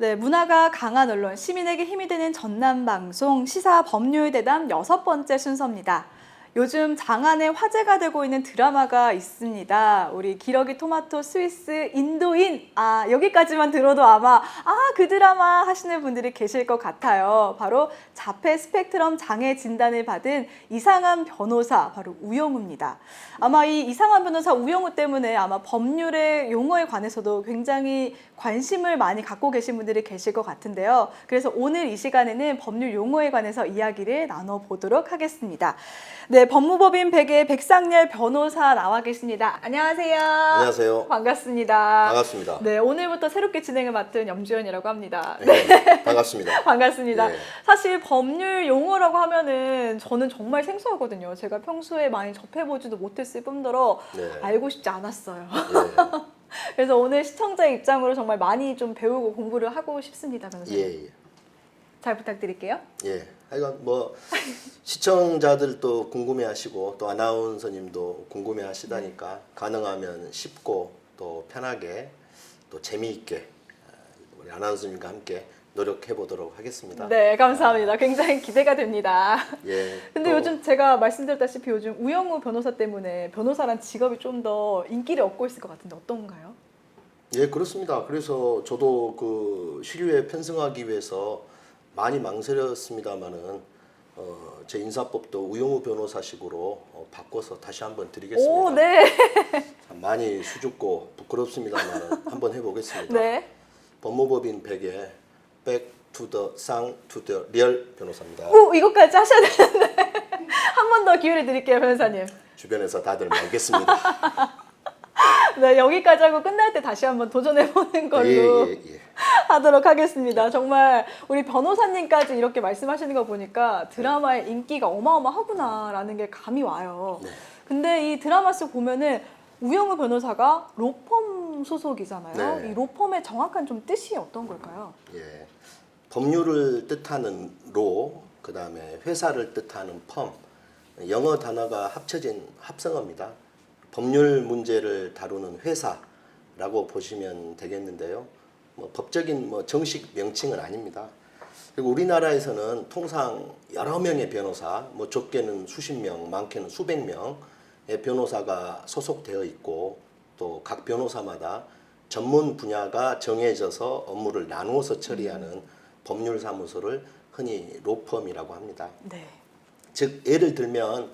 네, 문화가 강한 언론, 시민에게 힘이 되는 전남방송 시사법률대담 6번째 순서입니다. 요즘 장안의 화제가 되고 있는 드라마가 있습니다. 우리 기러기 토마토 스위스 인도인, 여기까지만 들어도 아마 그 드라마 하시는 분들이 계실 것 같아요. 바로 자폐 스펙트럼 장애 진단을 받은 이상한 변호사, 바로 우영우입니다. 아마 이 이상한 변호사 우영우 때문에 아마 법률의 용어에 관해서도 굉장히 관심을 많이 갖고 계신 분들이 계실 것 같은데요. 그래서 오늘 이 시간에는 법률 용어에 관해서 이야기를 나눠보도록 하겠습니다. 네, 법무법인 백의 백상렬 변호사 나와 계십니다. 안녕하세요. 안녕하세요. 반갑습니다. 반갑습니다. 네, 오늘부터 새롭게 진행을 맡은 염주연이라고 합니다. 네, 반갑습니다. 반갑습니다. 네. 사실 법률 용어라고 하면은 저는 정말 생소하거든요. 제가 평소에 많이 접해보지도 못했을 뿐더러 네. 알고 싶지 않았어요. 예, 그래서 오늘 시청자의 입장으로 정말 많이 좀 배우고 공부를 하고 싶습니다, 변호사님. 예, 잘 부탁드릴게요. 예. 하여간 뭐 시청자들도 궁금해하시고 또 아나운서님도 궁금해하시다니까 가능하면 쉽고 또 편하게 또 재미있게 우리 아나운서님과 함께 노력해 보도록 하겠습니다. 네, 감사합니다. 굉장히 기대가 됩니다. 예. 근데 또, 요즘 제가 말씀드렸다시피 요즘 우영우 변호사 때문에 변호사란 직업이 좀 더 인기를 얻고 있을 것 같은데 어떤가요? 예, 그렇습니다. 그래서 저도 그 시류에 편승하기 위해서 많이 망설였습니다만은 제 인사법도 우영우 변호사식으로 바꿔서 다시 한번 드리겠습니다. 오, 네. 참 많이 수줍고 부끄럽습니다만 한번 해보겠습니다. 네. 법무법인 백의 Back to the Sang to the Real 변호사입니다. 오, 이것까지 하셔야 되는데. 한 번 더 기회를 드릴게요, 변호사님. 주변에서 다들 알겠습니다. 네, 여기까지 하고 끝날 때 다시 한번 도전해보는 걸로 예. 하도록 하겠습니다. 정말 우리 변호사님까지 이렇게 말씀하시는 거 보니까 드라마의 인기가 어마어마하구나라는 게 감이 와요. 네. 근데 이 드라마 속 보면은 우영우 변호사가 로펌 소속이잖아요. 네. 이 로펌의 정확한 좀 뜻이 어떤 걸까요? 예. 법률을 뜻하는 로, 그 다음에 회사를 뜻하는 펌, 영어 단어가 합쳐진 합성어입니다. 법률 문제를 다루는 회사라고 보시면 되겠는데요. 뭐 법적인 정식 명칭은 아닙니다. 그리고 우리나라에서는 통상 여러 명의 변호사, 좁게는 수십 명, 많게는 수백 명의 변호사가 소속되어 있고 또 각 변호사마다 전문 분야가 정해져서 업무를 나누어서 처리하는 법률사무소를 흔히 로펌이라고 합니다. 네. 즉 예를 들면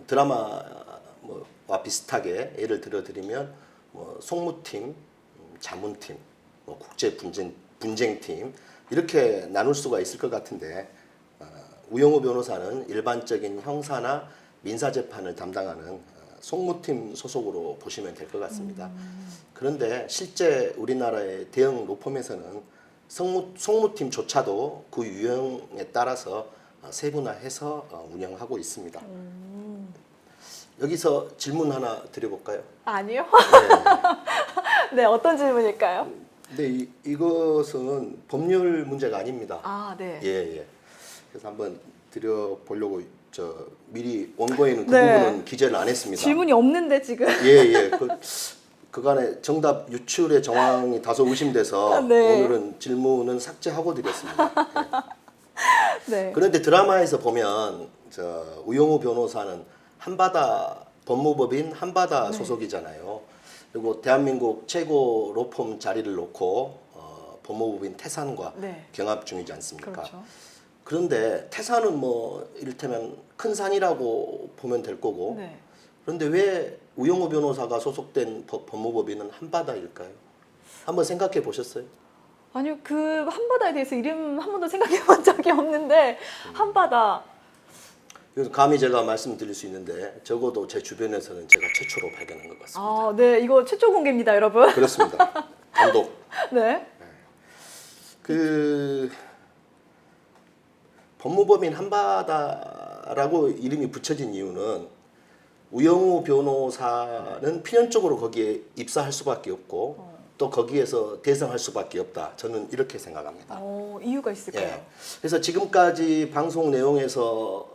드라마와 비슷하게 예를 들어드리면 송무팀, 자문팀, 국제 분쟁팀 이렇게 나눌 수가 있을 것 같은데 우영우 변호사는 일반적인 형사나 민사 재판을 담당하는 송무팀 소속으로 보시면 될 것 같습니다. 그런데 실제 우리나라의 대형 로펌에서는 송무팀조차도 그 유형에 따라서 세분화해서 운영하고 있습니다. 여기서 질문 하나 드려볼까요? 아니요. 네, 어떤 질문일까요? 근데 이것은 법률 문제가 아닙니다. 네. 예. 그래서 한번 드려보려고 미리 원고에는 그 네. 부분은 기재를 안 했습니다. 질문이 없는데 지금. 예. 그간에 정답 유출의 정황이 다소 의심돼서 네. 오늘은 질문은 삭제하고 드렸습니다. 예. 네. 그런데 드라마에서 보면 우영우 변호사는 법무법인 한바다 소속이잖아요. 그리고 대한민국 최고 로펌 자리를 놓고 법무법인 태산과 경합 중이지 않습니까? 그렇죠. 그런데 태산은 이를테면 큰 산이라고 보면 될 거고 그런데 왜 우영우 변호사가 소속된 법무법인은 한바다일까요? 한번 생각해 보셨어요? 아니요, 그 한바다에 대해서 이름 한 번도 생각해 본 적이 없는데 한바다. 그래서 감히 제가 말씀드릴 수 있는데 적어도 제 주변에서는 제가 최초로 발견한 것 같습니다. 네, 이거 최초 공개입니다, 여러분. 그렇습니다. 단독. 네. 법무법인 한바다라고 이름이 붙여진 이유는 우영우 변호사는 필연적으로 거기에 입사할 수밖에 없고 또 거기에서 대성할 수밖에 없다. 저는 이렇게 생각합니다. 이유가 있을까요? 예. 그래서 지금까지 방송 내용에서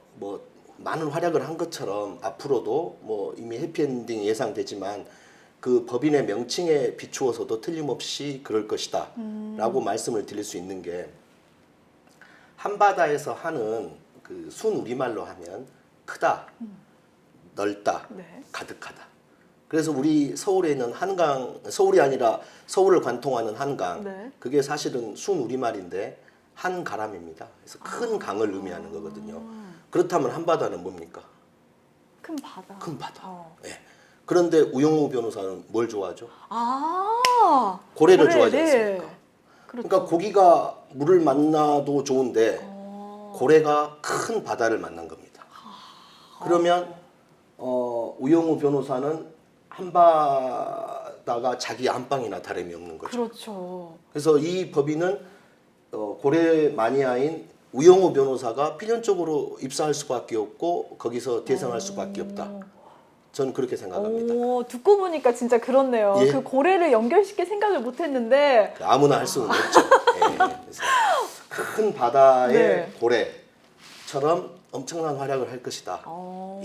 많은 활약을 한 것처럼 앞으로도 이미 해피엔딩이 예상되지만 그 법인의 명칭에 비추어서도 틀림없이 그럴 것이다 라고 말씀을 드릴 수 있는 게, 한바다에서 하는 그 순우리말로 하면 크다, 넓다, 네. 가득하다. 그래서 우리 서울에 있는 한강, 서울이 아니라 서울을 관통하는 한강, 네. 그게 사실은 순우리말인데 한가람입니다. 그래서 큰 강을 의미하는 거거든요. 그렇다면 한바다는 뭡니까? 큰 바다. 큰 바다. 어. 예. 그런데 우영우 변호사는 뭘 좋아하죠? 아, 고래를 고래, 좋아하지 네. 않습니까? 그렇죠. 그러니까 고기가 물을 만나도 좋은데 어. 고래가 큰 바다를 만난 겁니다. 그러면 우영우 변호사는 한바다가 자기 안방이나 다름이 없는 거죠. 그렇죠. 그래서 이 법인은 고래 마니아인 우영우 변호사가 필연적으로 입사할 수밖에 없고 거기서 대성할 수밖에 없다. 저는 그렇게 생각합니다. 오, 듣고 보니까 진짜 그렇네요. 예. 그 고래를 연결시킬 생각을 못 했는데. 아무나 할 수는 없죠. 예. 그래서 큰 바다의 네. 고래처럼 엄청난 활약을 할 것이다.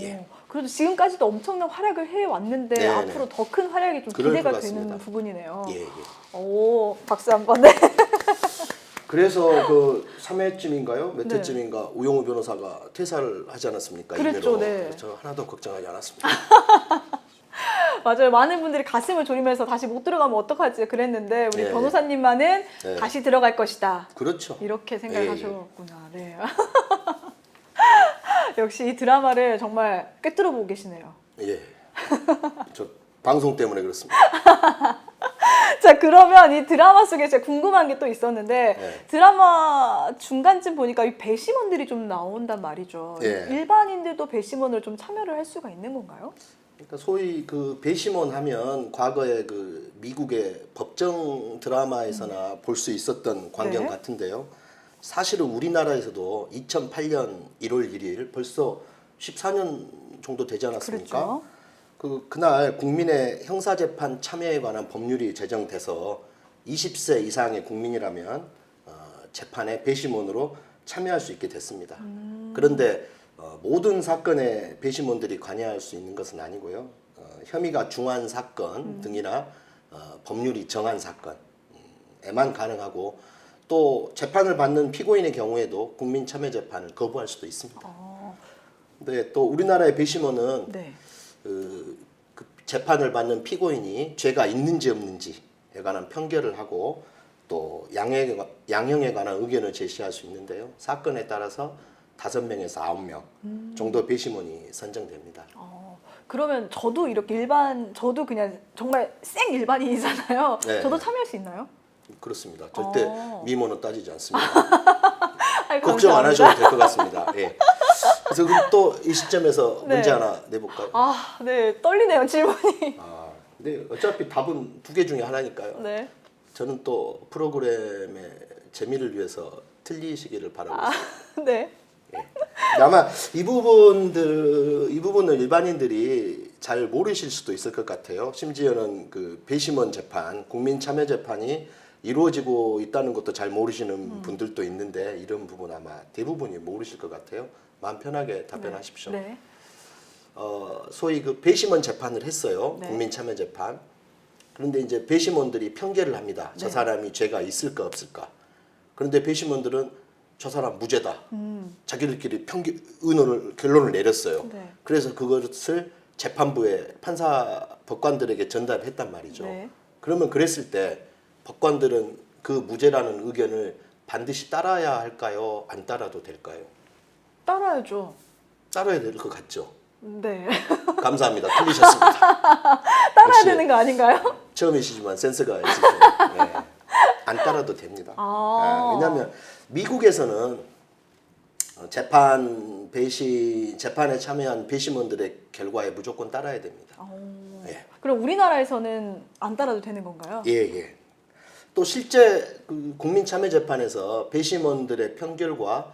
예. 그래도 지금까지도 엄청난 활약을 해왔는데 네, 앞으로 네. 더 큰 활약이 좀 그럴 기대가 것 되는 같습니다. 부분이네요. 예, 예. 오, 박수 한번. 네. 그래서 그 3회쯤인가요? 몇 네. 회쯤인가 우영우 변호사가 퇴사를 하지 않았습니까? 그랬죠, 임의로. 네. 저 하나도 걱정하지 않았습니다. 맞아요. 많은 분들이 가슴을 졸이면서 다시 못 들어가면 어떡하지 그랬는데 우리 네. 변호사님만은 네. 다시 들어갈 것이다. 그렇죠. 이렇게 예, 생각하셨구나. 네. 역시 이 드라마를 정말 꿰뚫어 보고 계시네요. 예. 저 방송 때문에 그렇습니다. 자, 그러면 이 드라마 속에 제가 궁금한 게 또 있었는데 네. 드라마 중간쯤 보니까 이 배심원들이 좀 나온단 말이죠. 예. 일반인들도 배심원을 좀 참여를 할 수가 있는 건가요? 그러니까 소위 그 배심원 하면 과거에 그 미국의 법정 드라마에서나 볼 수 있었던 광경 네. 같은데요. 사실은 우리나라에서도 2008년 1월 1일 벌써 14년 정도 되지 않았습니까? 그렇죠. 그날 국민의 형사재판 참여에 관한 법률이 제정돼서 20세 이상의 국민이라면 재판에 배심원으로 참여할 수 있게 됐습니다. 그런데 모든 사건에 배심원들이 관여할 수 있는 것은 아니고요. 혐의가 중한 사건 등이나 법률이 정한 사건에만 가능하고, 또 재판을 받는 피고인의 경우에도 국민 참여 재판을 거부할 수도 있습니다. 근데 또 우리나라의 배심원은 네. 그 재판을 받는 피고인이 죄가 있는지 없는지에 관한 판결을 하고, 또 양형에 관한 의견을 제시할 수 있는데요. 사건에 따라서 5명에서 9명 정도 배심원이 선정됩니다. 그러면 저도 이렇게 저도 그냥 정말 생 일반인이잖아요. 네. 저도 참여할 수 있나요? 그렇습니다. 절대 미모는 따지지 않습니다. 아이, 걱정 안 감사합니다. 하셔도 될 것 같습니다. 예. 그래서 또 이 시점에서 네. 문제 하나 내볼까요? 아, 네. 떨리네요, 질문이. 근데 어차피 답은 2개 중에 하나니까요. 네. 저는 또 프로그램의 재미를 위해서 틀리시기를 바라고 있습니다. 네. 예. 아마 이 부분을 일반인들이 잘 모르실 수도 있을 것 같아요. 심지어는 그 배심원 재판, 국민 참여 재판이 이루어지고 있다는 것도 잘 모르시는 분들도 있는데, 이런 부분 아마 대부분이 모르실 것 같아요. 마음 편하게 답변하십시오. 네. 소위 그 배심원 재판을 했어요. 네. 국민 참여 재판. 그런데 이제 배심원들이 편결을 합니다. 저 네. 사람이 죄가 있을까 없을까. 그런데 배심원들은 저 사람 무죄다. 자기들끼리 결론을 내렸어요. 네. 그래서 그것을 재판부에 법관들에게 전달을 했단 말이죠. 네. 그러면 그랬을 때 법관들은 그 무죄라는 의견을 반드시 따라야 할까요? 안 따라도 될까요? 따라야죠. 따라야 될 것 같죠? 네. 감사합니다. 틀리셨습니다. 따라야 역시 되는 거 아닌가요? 처음이시지만 센스가 있으시죠. 네. 안 따라도 됩니다. 왜냐하면 미국에서는 재판에 참여한 배심원들의 결과에 무조건 따라야 됩니다. 예. 그럼 우리나라에서는 안 따라도 되는 건가요? 예, 예. 또 실제 그 국민참여재판에서 배심원들의 판결과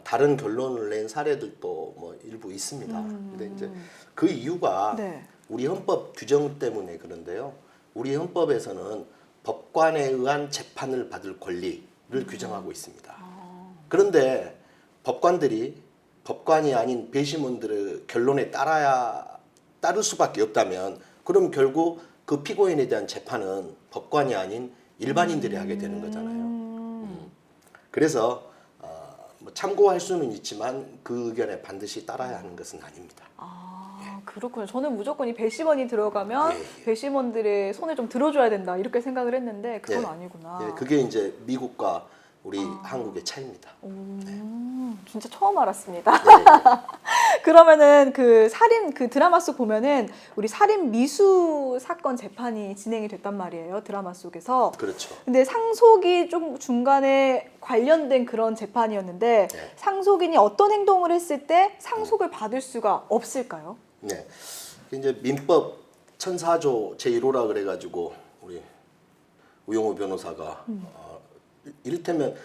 다른 결론을 낸 사례들도 뭐 일부 있습니다. 근데 이제 그 이유가 네. 우리 헌법 규정 때문에 그런데요. 우리 헌법에서는 법관에 의한 재판을 받을 권리를 규정하고 있습니다. 그런데 법관이 아닌 배심원들의 결론에 따를 수밖에 없다면, 그럼 결국 그 피고인에 대한 재판은 법관이 아닌 일반인들이 하게 되는 거잖아요. 그래서 뭐 참고할 수는 있지만 그 의견에 반드시 따라야 하는 것은 아닙니다. 아, 그렇군요. 저는 무조건 이 배심원이 들어가면 예, 예. 배심원들의 손을 좀 들어줘야 된다 이렇게 생각을 했는데 그건 예. 아니구나. 예, 그게 이제 미국과 우리 한국의 차이입니다. 진짜 처음 알았습니다. 네. 그러면은 그 살인 그 드라마 속 보면은 우리 살인 미수 사건 재판이 진행이 됐단 말이에요. 드라마 속에서. 그렇죠. 근데 상속이 좀 중간에 관련된 그런 재판이었는데 네. 상속인이 어떤 행동을 했을 때 상속을 받을 수가 없을까요? 네. 이제 민법 1004조 제1호라 그래가지고 우리 우영우 변호사가 이를테면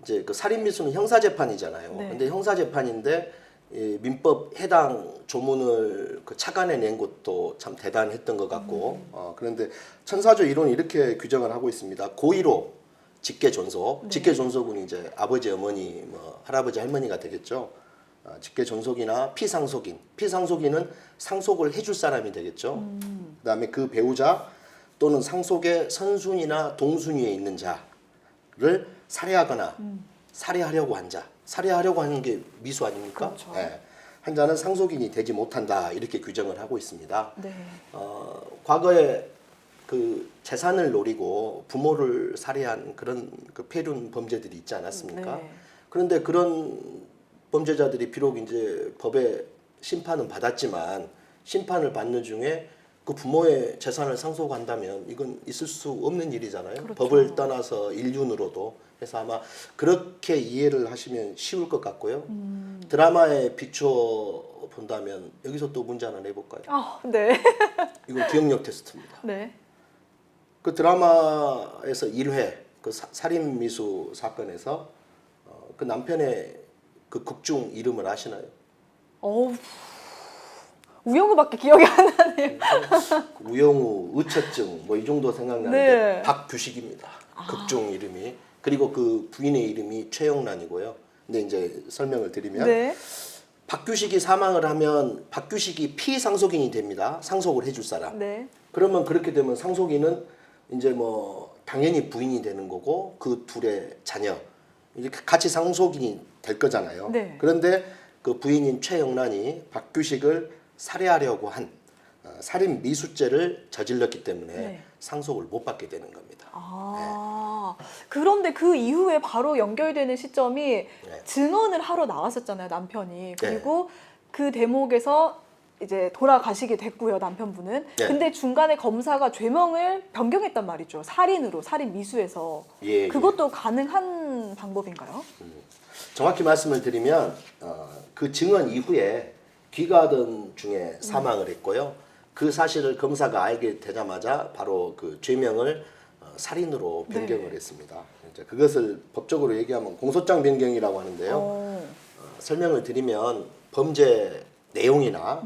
이제 그 살인 미수는 형사 재판이잖아요. 네. 근데 형사 재판인데 이 민법 해당 조문을 그 차관에 낸 것도 참 대단했던 것 같고 그런데 1004조 1호는 이렇게 규정을 하고 있습니다. 고의로 직계 존속, 네. 직계 존속은 이제 아버지, 어머니, 뭐 할아버지, 할머니가 되겠죠. 직계 존속이나 피상속인, 피상속인은 상속을 해줄 사람이 되겠죠. 그다음에 그 배우자 또는 상속의 선순위나 동순위에 있는 자를 살해하거나 살해하려고 한 자, 살해하려고 하는 게 미수 아닙니까? 그렇죠. 예. 한 자는 상속인이 되지 못한다 이렇게 규정을 하고 있습니다. 네. 과거에 그 재산을 노리고 부모를 살해한 그런 그 폐륜 범죄들이 있지 않았습니까? 네. 그런데 그런 범죄자들이 비록 이제 법에 심판은 받았지만 심판을 받는 중에 그 부모의 재산을 상속한다면 이건 있을 수 없는 일이잖아요. 그렇죠. 법을 떠나서 인륜으로도. 그래서 아마 그렇게 이해를 하시면 쉬울 것 같고요. 드라마에 비춰 본다면 여기서 또 문제 하나 내볼까요? 아, 네. 이건 기억력 테스트입니다. 네. 그 드라마에서 1회 그 살인 미수 사건에서 그 남편의 그 극중 이름을 아시나요? 어우. 우영우밖에 기억이 안 나네요. 우영우, 의처증 뭐 이 정도 생각나는데 네. 박규식입니다. 극중 이름이. 그리고 그 부인의 이름이 최영란이고요. 근데 이제 설명을 드리면 네. 박규식이 사망을 하면 박규식이 피상속인이 됩니다. 상속을 해줄 사람. 네. 그러면 그렇게 되면 상속인은 이제 뭐 당연히 부인이 되는 거고 그 둘의 자녀 이렇게 같이 상속인이 될 거잖아요. 네. 그런데 그 부인인 최영란이 박규식을 살해하려고 한 살인 미수죄를 저질렀기 때문에 네. 상속을 못 받게 되는 겁니다. 아, 그런데 그 이후에 바로 연결되는 시점이 네. 증언을 하러 나왔었잖아요, 남편이. 그리고 그 대목에서 이제 돌아가시게 됐고요, 남편분은. 네. 근데 중간에 검사가 죄명을 변경했단 말이죠. 살인으로, 살인 미수에서. 예, 그것도 가능한 방법인가요? 정확히 말씀을 드리면 그 증언 이후에 귀가하던 중에 사망을 했고요. 그 사실을 검사가 알게 되자마자 바로 그 죄명을 살인으로 변경을 네. 했습니다. 이제 그것을 법적으로 얘기하면 공소장 변경이라고 하는데요. 설명을 드리면 범죄 내용이나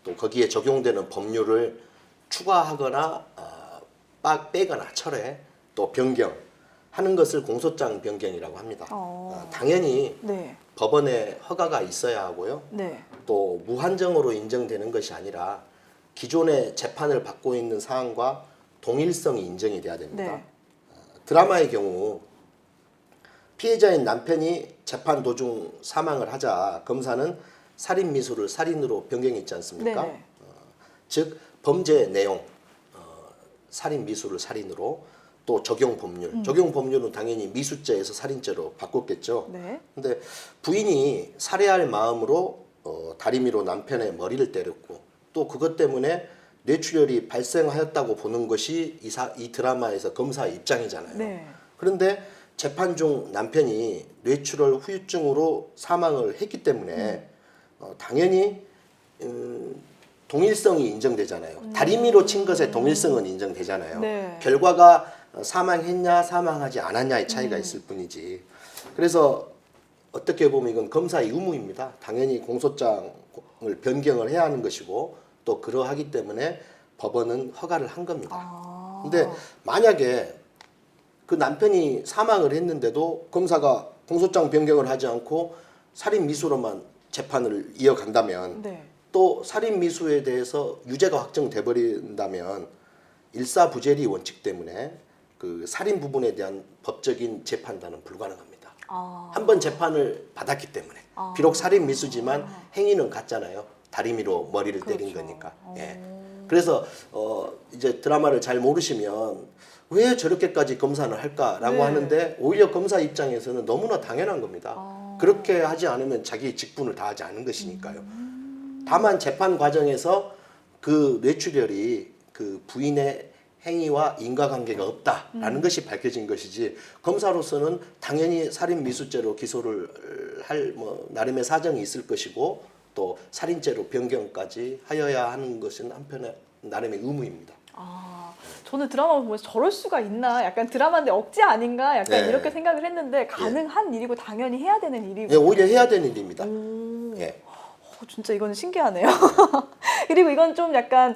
또 거기에 적용되는 법률을 추가하거나 빼거나 철회 또 변경하는 것을 공소장 변경이라고 합니다. 당연히 네. 법원의 허가가 있어야 하고요. 네. 또 무한정으로 인정되는 것이 아니라 기존의 재판을 받고 있는 사항과 동일성이 인정이 돼야 됩니다. 네. 드라마의 경우 피해자인 남편이 재판 도중 사망을 하자 검사는 살인 미수를 살인으로 변경했지 않습니까? 네네. 즉 범죄 내용 살인 미수를 살인으로 또 적용 법률 적용 법률은 당연히 미수죄에서 살인죄로 바꿨겠죠. 네. 근데 부인이 살해할 마음으로 다리미로 남편의 머리를 때렸고 또 그것 때문에 뇌출혈이 발생하였다고 보는 것이 이 드라마에서 검사의 입장이잖아요. 네. 그런데 재판 중 남편이 뇌출혈 후유증으로 사망을 했기 때문에 당연히 동일성이 인정되잖아요. 다리미로 친 것의 동일성은 인정되잖아요. 네. 결과가 사망했냐 사망하지 않았냐의 차이가 있을 뿐이지. 그래서 어떻게 보면 이건 검사의 의무입니다. 당연히 공소장을 변경을 해야 하는 것이고 또 그러하기 때문에 법원은 허가를 한 겁니다. 근데 만약에 그 남편이 사망을 했는데도 검사가 공소장 변경을 하지 않고 살인 미수로만 재판을 이어간다면 네. 또 살인 미수에 대해서 유죄가 확정돼 버린다면 일사부재리 원칙 때문에 그 살인 부분에 대한 법적인 재판단은 불가능합니다. 한 번 재판을 받았기 때문에 비록 살인 미수지만 행위는 같잖아요. 다리미로 머리를 때린 그렇죠. 거니까. 예. 그래서 이제 드라마를 잘 모르시면 왜 저렇게까지 검사를 할까라고 네. 하는데 오히려 검사 입장에서는 너무나 당연한 겁니다. 그렇게 하지 않으면 자기 직분을 다하지 않은 것이니까요. 다만 재판 과정에서 그 뇌출혈이 그 부인의 행위와 인과관계가 없다라는 것이 밝혀진 것이지 검사로서는 당연히 살인 미수죄로 기소를 할 뭐 나름의 사정이 있을 것이고 또 살인죄로 변경까지 하여야 하는 것은 한편의 나름의 의무입니다. 저는 드라마 보면서 저럴 수가 있나? 약간 드라마인데 억지 아닌가? 약간 네. 이렇게 생각을 했는데 가능한 일이고 당연히 해야 되는 일이고. 예, 오히려 해야 되는 일입니다. 예. 진짜 이거는 신기하네요. 그리고 이건 좀 약간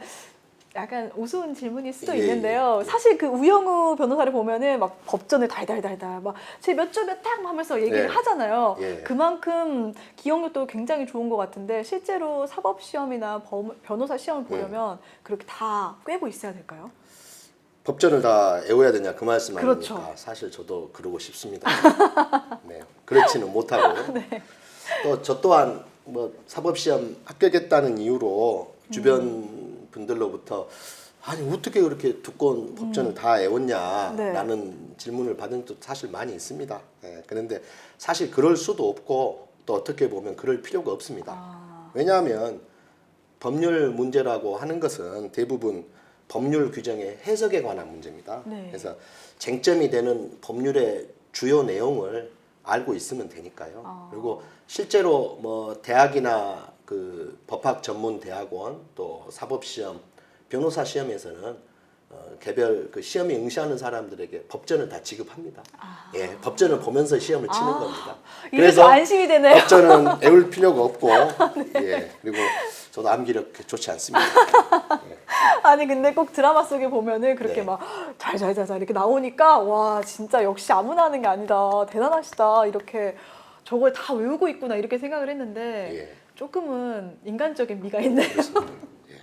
우스운 질문일 수도 예, 있는데요. 사실 그 우영우 변호사를 보면은 막 법전을 달달달달 막 제 몇 조 몇 탁 하면서 얘기를 네. 하잖아요. 예. 그만큼 기억력도 굉장히 좋은 것 같은데 실제로 사법 시험이나 변호사 시험을 보려면 그렇게 다 꿰고 있어야 될까요? 법전을 다 외워야 되냐 그 말씀 아닙니까? 그렇죠. 사실 저도 그러고 싶습니다. 네, 그렇지는 못하고 네. 또 저 또한 뭐 사법시험 합격했다는 이유로 주변 분들로부터 아니 어떻게 그렇게 두꺼운 법전을 다 외웠냐라는 질문을 받은 적도 사실 많이 있습니다. 네, 그런데 사실 그럴 수도 없고 또 어떻게 보면 그럴 필요가 없습니다. 왜냐하면 법률 문제라고 하는 것은 대부분 법률 규정의 해석에 관한 문제입니다. 네. 그래서 쟁점이 되는 법률의 주요 내용을 알고 있으면 되니까요. 그리고 실제로 뭐 대학이나 그 법학 전문 대학원 또 사법 시험, 변호사 시험에서는 개별 그 시험에 응시하는 사람들에게 법전을 다 지급합니다. 예, 법전을 보면서 시험을 치는 겁니다. 이래서 안심이 되네요. 법전은 외울 필요가 없고, 예, 그리고 저도 암기력 좋지 않습니다. 아니 근데 꼭 드라마 속에 보면은 그렇게 네. 막 잘잘잘잘 이렇게 나오니까 와 진짜 역시 아무나 하는 게 아니다 대단하시다 이렇게 저걸 다 외우고 있구나 이렇게 생각을 했는데 예. 조금은 인간적인 미가 있네요. 그렇습니다. 예.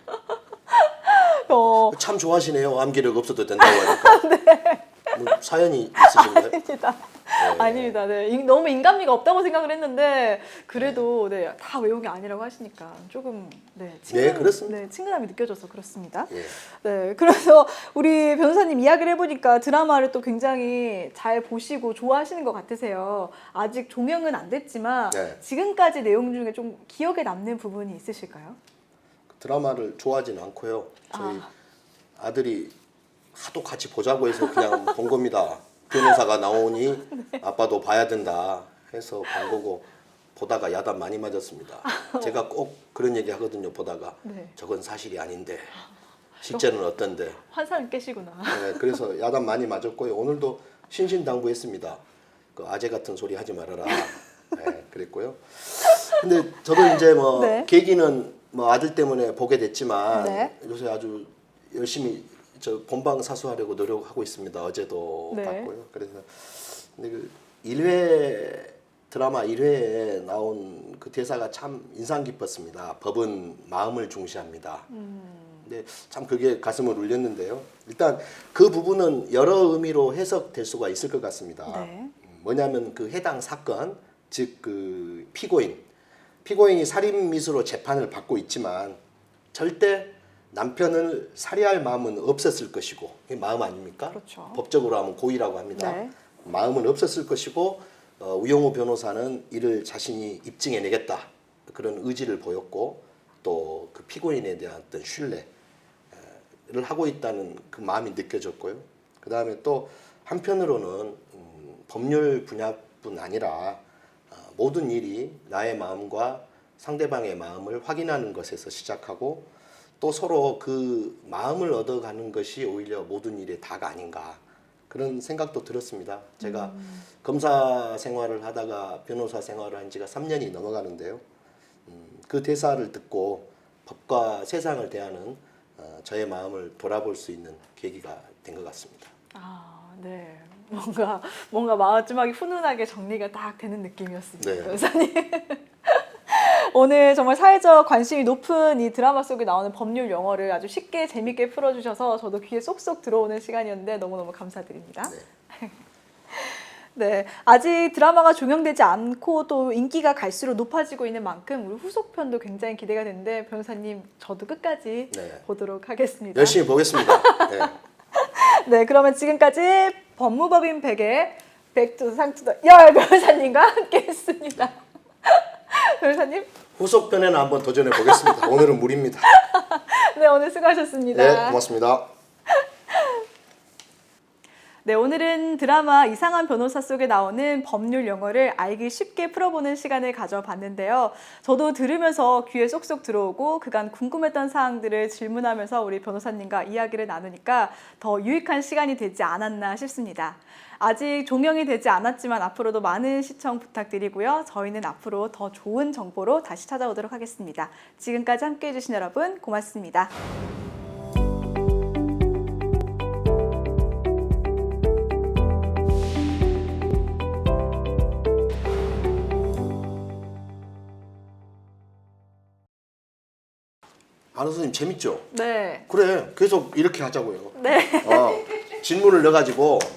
어, 참 좋아하시네요. 암기력 없어도 된다고 하니까. 뭐 사연이 있으신가요? 아닙니다. 네. 아닙니다. 네. 너무 인간미가 없다고 생각을 했는데 그래도 네, 다 외운 게 아니라고 하시니까 조금 네, 그렇습니다. 네, 친근함이 느껴져서 그렇습니다. 예. 네, 그래서 우리 변호사님 이야기를 해보니까 드라마를 또 굉장히 잘 보시고 좋아하시는 것 같으세요. 아직 종영은 안 됐지만 네. 지금까지 내용 중에 좀 기억에 남는 부분이 있으실까요? 드라마를 좋아하지는 않고요. 저희 아들이 하도 같이 보자고 해서 그냥 본 겁니다. 변호사가 나오니 아빠도 봐야 된다 해서 본 거고 보다가 야단 많이 맞았습니다. 제가 꼭 그런 얘기 하거든요. 보다가 네. 저건 사실이 아닌데 실제는 어떤데. 환상을 깨시구나. 네, 그래서 야단 많이 맞았고요. 오늘도 신신당부했습니다. 그 아재 같은 소리 하지 말아라. 네, 그랬고요. 근데 저도 이제 뭐 네. 계기는 뭐 아들 때문에 보게 됐지만 네. 요새 아주 열심히 저 본방 사수하려고 노력하고 있습니다. 어제도 네. 봤고요. 그래서 근데 그 1회 드라마 1회에 나온 그 대사가 참 인상 깊었습니다. 법은 마음을 중시합니다. 근데 참 그게 가슴을 울렸는데요. 일단 그 부분은 여러 의미로 해석될 수가 있을 것 같습니다. 네. 뭐냐면 그 해당 사건, 즉 그 피고인이 살인 미수로 재판을 받고 있지만 절대 남편을 살해할 마음은 없었을 것이고, 이게 마음 아닙니까? 그렇죠. 법적으로 하면 고의라고 합니다. 네. 마음은 없었을 것이고 우영우 변호사는 이를 자신이 입증해내겠다 그런 의지를 보였고 또 그 피고인에 대한 어떤 신뢰를 하고 있다는 그 마음이 느껴졌고요. 그 다음에 또 한편으로는 법률 분야뿐 아니라 모든 일이 나의 마음과 상대방의 마음을 확인하는 것에서 시작하고 또 서로 그 마음을 얻어가는 것이 오히려 모든 일의 다가 아닌가 그런 생각도 들었습니다. 제가 검사 생활을 하다가 변호사 생활을 한 지가 3년이 넘어가는데요. 그 대사를 듣고 법과 세상을 대하는 저의 마음을 돌아볼 수 있는 계기가 된 것 같습니다. 네. 뭔가 마지막에 훈훈하게 정리가 딱 되는 느낌이었습니다. 네. 변호사님. 오늘 정말 사회적 관심이 높은 이 드라마 속에 나오는 법률 용어를 아주 쉽게 재밌게 풀어주셔서 저도 귀에 쏙쏙 들어오는 시간이었는데 너무너무 감사드립니다. 네, 아직 드라마가 종영되지 않고 또 인기가 갈수록 높아지고 있는 만큼 우리 후속편도 굉장히 기대가 되는데 변호사님 저도 끝까지 네. 보도록 하겠습니다. 열심히 보겠습니다. 네. 네, 그러면 지금까지 법무법인 백의 백두상투더 열 변호사님과 함께했습니다. 변호사님, 후속편에는 한번 도전해 보겠습니다. 오늘은 무리입니다. 네 오늘 수고하셨습니다. 네, 고맙습니다. 네, 오늘은 드라마 이상한 변호사 속에 나오는 법률 용어를 알기 쉽게 풀어보는 시간을 가져봤는데요. 저도 들으면서 귀에 쏙쏙 들어오고 그간 궁금했던 사항들을 질문하면서 우리 변호사님과 이야기를 나누니까 더 유익한 시간이 되지 않았나 싶습니다. 아직 종영이 되지 않았지만 앞으로도 많은 시청 부탁드리고요. 저희는 앞으로 더 좋은 정보로 다시 찾아오도록 하겠습니다. 지금까지 함께해 주신 여러분 고맙습니다. 안호수님 재밌죠? 네. 그래, 계속 이렇게 하자고요. 네. 질문을 넣어가지고